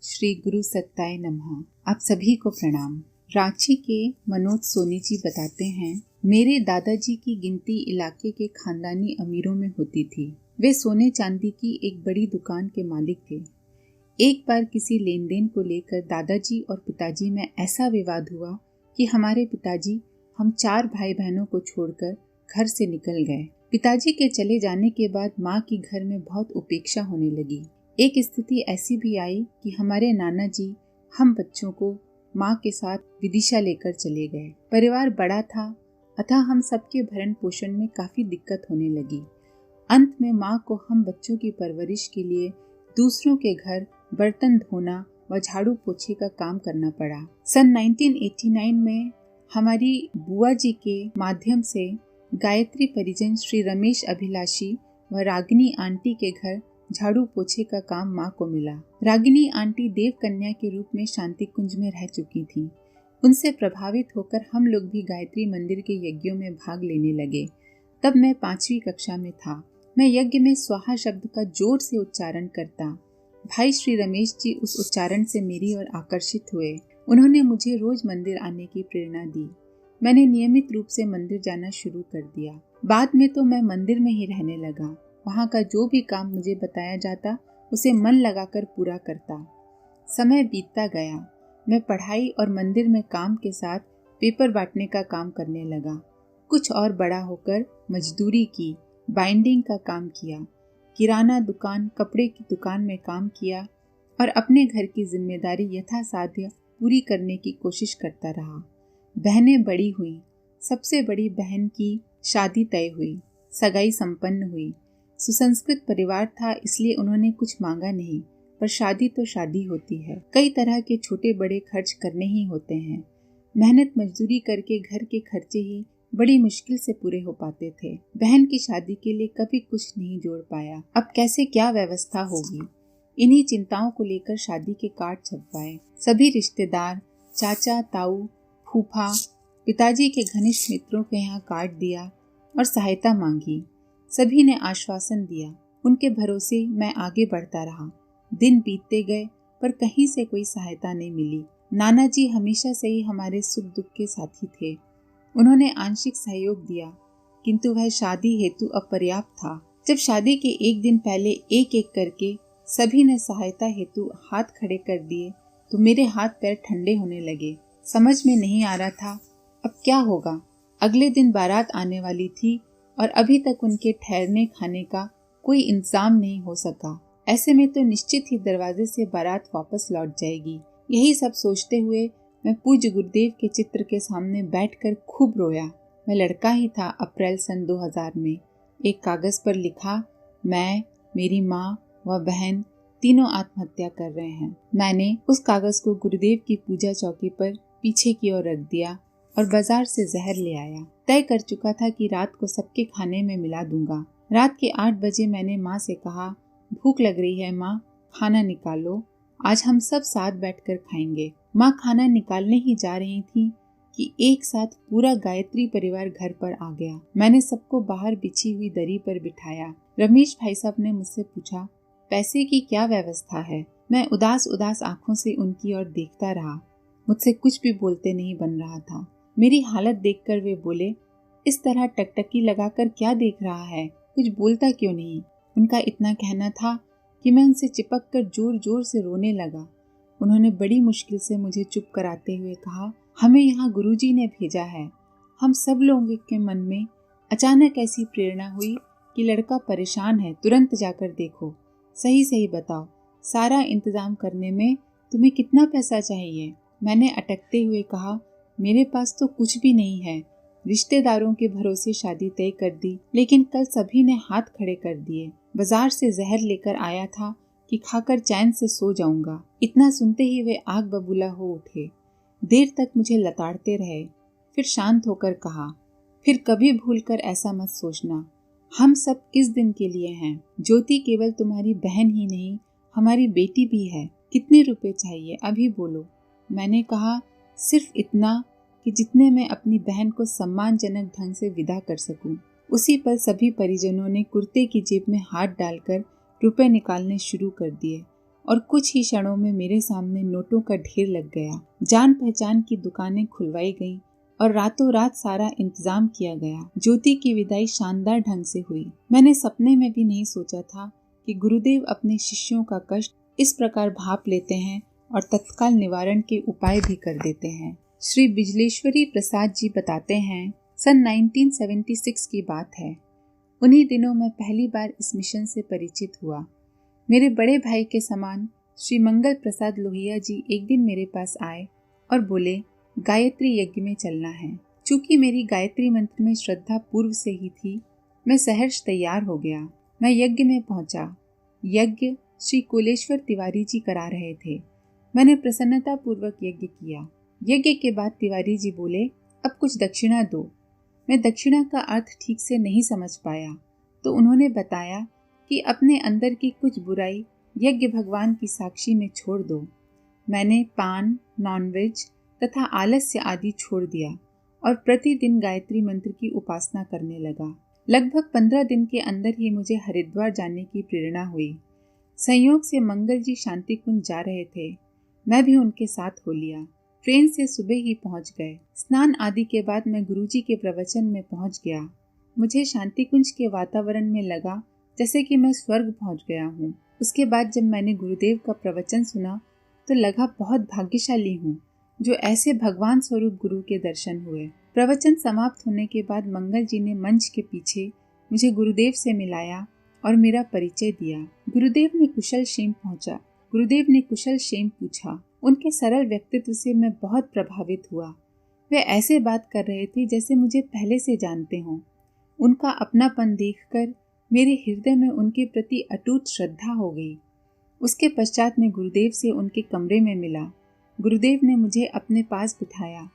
श्री गुरु सत्ताय नमः। आप सभी को प्रणाम। रांची के मनोज सोनी जी बताते हैं, मेरे दादाजी की गिनती इलाके के खानदानी अमीरों में होती थी। वे सोने चांदी की एक बड़ी दुकान के मालिक थे। एक बार किसी लेन देन को लेकर दादाजी और पिताजी में ऐसा विवाद हुआ कि हमारे पिताजी हम 4 भाई बहनों को छोड़कर घर से निकल गए। पिताजी के चले जाने के बाद माँ की घर में बहुत उपेक्षा होने लगी। एक स्थिति ऐसी भी आई कि हमारे नाना जी हम बच्चों को माँ के साथ विदिशा लेकर चले गए। परिवार बड़ा था, अतः हम सबके भरण पोषण में काफी दिक्कत होने लगी। अंत में माँ को हम बच्चों की परवरिश के लिए दूसरों के घर बर्तन धोना व झाड़ू पोछे का काम करना पड़ा। सन 1989 में हमारी बुआ जी के माध्यम से गायत्री परिजन श्री रमेश अभिलाषी व रागिनी आंटी के घर झाड़ू पोछे का काम माँ को मिला। रागिनी आंटी देव कन्या के रूप में शांति कुंज में रह चुकी थी। उनसे प्रभावित होकर हम लोग भी गायत्री मंदिर के यज्ञों में भाग लेने लगे। तब मैं 5वीं कक्षा में था। मैं यज्ञ में स्वाहा शब्द का जोर से उच्चारण करता। भाई श्री रमेश जी उस उच्चारण से मेरी ओर आकर्षित हुए। उन्होंने मुझे रोज मंदिर आने की प्रेरणा दी। मैंने नियमित रूप से मंदिर जाना शुरू कर दिया। बाद में तो मैं मंदिर में ही रहने लगा। वहाँ का जो भी काम मुझे बताया जाता उसे मन लगाकर पूरा करता। समय बीतता गया। मैं पढ़ाई और मंदिर में काम के साथ पेपर बांटने का काम करने लगा। कुछ और बड़ा होकर मजदूरी की, बाइंडिंग का काम किया, किराना दुकान, कपड़े की दुकान में काम किया और अपने घर की जिम्मेदारी यथासाध्य पूरी करने की कोशिश करता रहा। बहनें बड़ी हुई। सबसे बड़ी बहन की शादी तय हुई, सगाई संपन्न हुई। सुसंस्कृत परिवार था, इसलिए उन्होंने कुछ मांगा नहीं, पर शादी तो शादी होती है। कई तरह के छोटे बड़े खर्च करने ही होते हैं। मेहनत मजदूरी करके घर के खर्चे ही बड़ी मुश्किल से पूरे हो पाते थे। बहन की शादी के लिए कभी कुछ नहीं जोड़ पाया। अब कैसे क्या व्यवस्था होगी, इन्हीं चिंताओं को लेकर शादी के कार्ड छपवाए। सभी रिश्तेदार, चाचा, ताऊ, फूफा, पिताजी के घनिष्ठ मित्रों के यहाँ कार्ड दिया और सहायता मांगी। सभी ने आश्वासन दिया। उनके भरोसे मैं आगे बढ़ता रहा। दिन बीतते गए, पर कहीं से कोई सहायता नहीं मिली। नाना जी हमेशा से ही हमारे सुख दुख के साथी थे। उन्होंने आंशिक सहयोग दिया, किंतु वह शादी हेतु अपर्याप्त था। जब शादी के एक दिन पहले एक एक करके सभी ने सहायता हेतु हाथ खड़े कर दिए तो मेरे हाथ पैर ठंडे होने लगे। समझ में नहीं आ रहा था अब क्या होगा। अगले दिन बारात आने वाली थी और अभी तक उनके ठहरने खाने का कोई इंतजाम नहीं हो सका। ऐसे में तो निश्चित ही दरवाजे से बारात वापस लौट जाएगी। यही सब सोचते हुए मैं पूज्य गुरुदेव के चित्र के सामने बैठकर खूब रोया। मैं लड़का ही था। अप्रैल सन 2000 में एक कागज पर लिखा, मैं, मेरी माँ व बहन तीनों आत्महत्या कर रहे हैं। मैंने उस कागज को गुरुदेव की पूजा चौकी पर पीछे की ओर रख दिया और बाजार से जहर ले आया। तय कर चुका था कि रात को सबके खाने में मिला दूंगा। रात के 8 बजे मैंने माँ से कहा, भूख लग रही है माँ, खाना निकालो, आज हम सब साथ बैठकर खाएंगे। माँ खाना निकालने ही जा रही थी कि एक साथ पूरा गायत्री परिवार घर पर आ गया। मैंने सबको बाहर बिछी हुई दरी पर बिठाया। रमेश भाई साहब ने मुझसे पूछा, पैसे की क्या व्यवस्था है? मैं उदास उदास आंखों से उनकी ओर देखता रहा। मुझसे कुछ भी बोलते नहीं बन रहा था। मेरी हालत देखकर वे बोले, इस तरह टकटकी लगाकर क्या देख रहा है, कुछ बोलता क्यों नहीं? उनका इतना कहना था कि मैं उनसे चिपक कर जोर जोर से रोने लगा। उन्होंने बड़ी मुश्किल से मुझे चुप कराते हुए कहा, हमें यहाँ गुरुजी ने भेजा है। हम सब लोगों के मन में अचानक ऐसी प्रेरणा हुई कि लड़का परेशान है, तुरंत जाकर देखो। सही सही बताओ, सारा इंतजाम करने में तुम्हें कितना पैसा चाहिए? मैंने अटकते हुए कहा, मेरे पास तो कुछ भी नहीं है। रिश्तेदारों के भरोसे शादी तय कर दी, लेकिन कल सभी ने हाथ खड़े कर दिए। बाजार से जहर लेकर आया था कि खाकर चैन से सो जाऊंगा। इतना सुनते ही वे आग बबूला हो उठे। देर तक मुझे लताड़ते रहे, फिर शांत होकर कहा, फिर कभी भूलकर ऐसा मत सोचना। हम सब किस दिन के लिए हैं। ज्योति केवल तुम्हारी बहन ही नहीं, हमारी बेटी भी है। कितने रुपए चाहिए, अभी बोलो। मैंने कहा, सिर्फ इतना कि जितने में अपनी बहन को सम्मानजनक ढंग से विदा कर सकूं। उसी पर सभी परिजनों ने कुर्ते की जेब में हाथ डालकर रुपए निकालने शुरू कर दिए। और कुछ ही क्षणों में मेरे सामने नोटों का ढेर लग गया। जान पहचान की दुकानें खुलवाई गईं और रातों रात सारा इंतजाम किया गया। ज्योति की विदाई शानदार ढंग से हुई। मैंने सपने में भी नहीं सोचा था कि गुरुदेव अपने शिष्यों का कष्ट इस प्रकार भाप लेते हैं और तत्काल निवारण के उपाय भी कर देते हैं। श्री बिजलेश्वरी प्रसाद जी बताते हैं, सन 1976 की बात है। उन्हीं दिनों मैं पहली बार इस मिशन से परिचित हुआ। मेरे बड़े भाई के समान श्री मंगल प्रसाद लोहिया जी एक दिन मेरे पास आए और बोले, गायत्री यज्ञ में चलना है। चूंकि मेरी गायत्री मंत्र में श्रद्धा पूर्व से ही थी, मैं सहर्ष तैयार हो गया। मैं यज्ञ में पहुंचा। यज्ञ श्री कुलेश्वर तिवारी जी करा रहे थे। मैंने प्रसन्नता पूर्वक यज्ञ किया। यज्ञ के बाद तिवारी जी बोले, अब कुछ दक्षिणा दो। मैं दक्षिणा का अर्थ ठीक से नहीं समझ पाया, तो उन्होंने बताया कि अपने अंदर की कुछ बुराई यज्ञ भगवान की साक्षी में छोड़ दो। मैंने पान, नॉनवेज तथा आलस्य आदि छोड़ दिया और प्रतिदिन गायत्री मंत्र की उपासना करने लगा। लगभग 15 दिन के अंदर ही मुझे हरिद्वार जाने की प्रेरणा हुई। संयोग से मंगल जी शांति कुंज जा रहे थे। मैं भी उनके साथ हो लिया। ट्रेन से सुबह ही पहुंच गए। स्नान आदि के बाद मैं गुरुजी के प्रवचन में पहुंच गया। मुझे शांति कुंज के वातावरण में लगा जैसे कि मैं स्वर्ग पहुंच गया हूँ। उसके बाद जब मैंने गुरुदेव का प्रवचन सुना तो लगा बहुत भाग्यशाली हूँ जो ऐसे भगवान स्वरूप गुरु के दर्शन हुए। प्रवचन समाप्त होने के बाद मंगल जी ने मंच के पीछे मुझे गुरुदेव से मिलाया और मेरा परिचय दिया। गुरुदेव ने कुशल क्षेम पूछा। उनके सरल व्यक्तित्व से मैं बहुत प्रभावित हुआ। वे ऐसे बात कर रहे थे जैसे मुझे पहले से जानते हों। उनका अपनापन देखकर मेरे हृदय में उनके प्रति अटूट श्रद्धा हो गई। उसके पश्चात मैं गुरुदेव से उनके कमरे में मिला। गुरुदेव ने मुझे अपने पास बिठाया,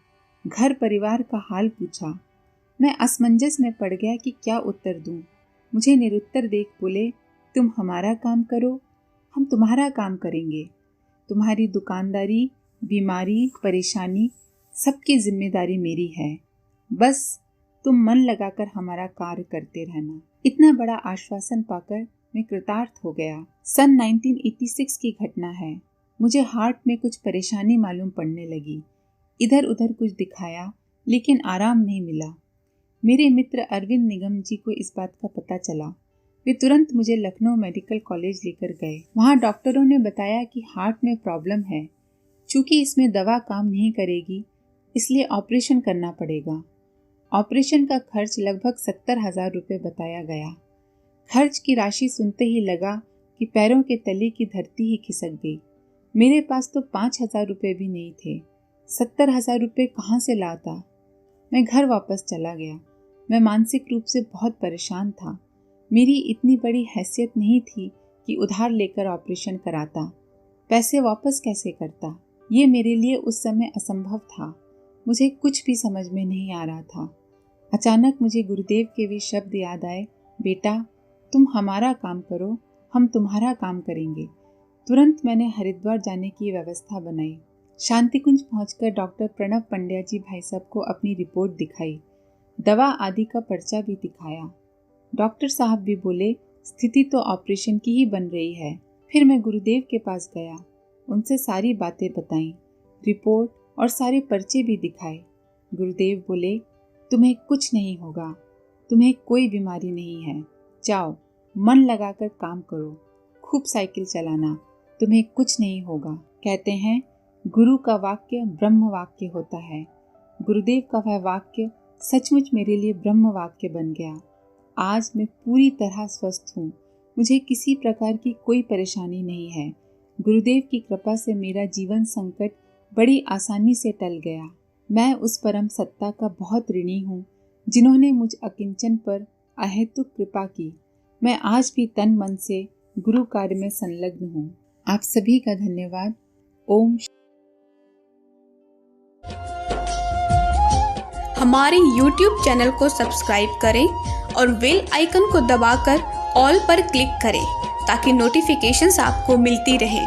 घर परिवार का हाल पूछा। मैं असमंजस में पड़ गया कि क्या उत्तर दूं। मुझे निरुत्तर देख बोले, तुम हमारा काम करो, हम तुम्हारा काम करेंगे। तुम्हारी दुकानदारी, बीमारी, परेशानी सबकी जिम्मेदारी मेरी है। बस तुम मन लगाकर हमारा कार्य करते रहना। इतना बड़ा आश्वासन पाकर मैं कृतार्थ हो गया। सन 1986 की घटना है। मुझे हार्ट में कुछ परेशानी मालूम पड़ने लगी। इधर उधर कुछ दिखाया लेकिन आराम नहीं मिला। मेरे मित्र अरविंद निगम जी को इस बात का पता चला। वे तुरंत मुझे लखनऊ मेडिकल कॉलेज लेकर गए। वहाँ डॉक्टरों ने बताया कि हार्ट में प्रॉब्लम है। चूँकि इसमें दवा काम नहीं करेगी इसलिए ऑपरेशन करना पड़ेगा। ऑपरेशन का खर्च लगभग 70,000 रुपये बताया गया। खर्च की राशि सुनते ही लगा कि पैरों के तले की धरती ही खिसक गई। मेरे पास तो 5,000 रुपये भी नहीं थे। 70,000 रुपये कहाँ से लाता। मैं घर वापस चला गया। मैं मानसिक रूप से बहुत परेशान था। मेरी इतनी बड़ी हैसियत नहीं थी कि उधार लेकर ऑपरेशन कराता। पैसे वापस कैसे करता, ये मेरे लिए उस समय असंभव था। मुझे कुछ भी समझ में नहीं आ रहा था। अचानक मुझे गुरुदेव के वे शब्द याद आए, बेटा तुम हमारा काम करो, हम तुम्हारा काम करेंगे। तुरंत मैंने हरिद्वार जाने की व्यवस्था बनाई। शांति कुंज पहुंचकर डॉक्टर प्रणव पंड्या जी भाई साहब को अपनी रिपोर्ट दिखाई। दवा आदि का पर्चा भी दिखाया। डॉक्टर साहब भी बोले स्थिति तो ऑपरेशन की ही बन रही है। फिर मैं गुरुदेव के पास गया, उनसे सारी बातें बताई, रिपोर्ट और सारे पर्चे भी दिखाए। गुरुदेव बोले तुम्हें कुछ नहीं होगा, तुम्हें कोई बीमारी नहीं है, जाओ मन लगाकर काम करो, खूब साइकिल चलाना, तुम्हें कुछ नहीं होगा। कहते हैं गुरु का वाक्य ब्रह्म वाक्य होता है। गुरुदेव का वह वाक्य सचमुच मेरे लिए ब्रह्म वाक्य बन गया। आज मैं पूरी तरह स्वस्थ हूँ। मुझे किसी प्रकार की कोई परेशानी नहीं है। गुरुदेव की कृपा से मेरा जीवन संकट बड़ी आसानी से टल गया। मैं उस परम सत्ता का बहुत ऋणी हूँ जिन्होंने मुझ अकिंचन पर अहेतुक कृपा की। मैं आज भी तन मन से गुरु कार्य में संलग्न हूँ। आप सभी का धन्यवाद। ओम। हमारे YouTube चैनल को सब्सक्राइब करें और बेल आइकन को दबाकर ऑल पर क्लिक करें ताकि नोटिफिकेशंस आपको मिलती रहें।